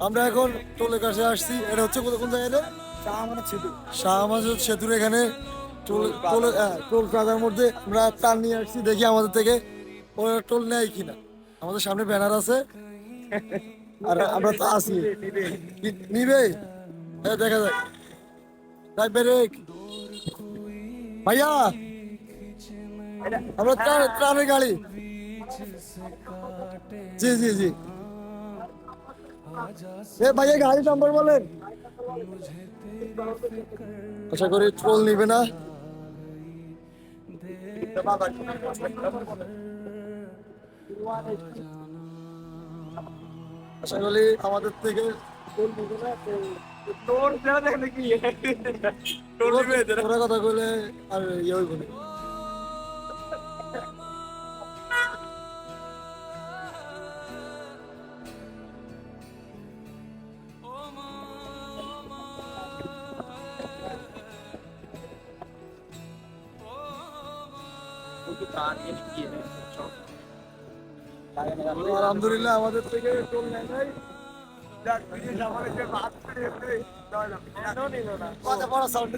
আমরা এখন টোলের কাছে আসছি। এটা হচ্ছে কোন জায়গায়? শাহ আমানত সেতুর এখানে টোল প্লাজার মধ্যে আমরা টান নিয়ে আসছি, দেখি আমাদের থেকে ওরা টোল নেয় কিনা। আমাদের সামনে ব্যানার আছে আর আমরা তো আছি। নিবে দেখা যাক। তাই ব্রেক ভাইয়া, আমরা ত্রাণের গাড়ি। জি জি জি। এ ভাইয়া গাড়ি নাম্বার বলেন। আশা করি টোল নিবে না। আশা করি আমাদের থেকে টোল নিবে না। ওরা কথা বলে আর ইয়ে হইব না। আলহামদুলিল্লাহ আমাদের থেকে টোল নেয় নাই। কথা বড় সাউন্ড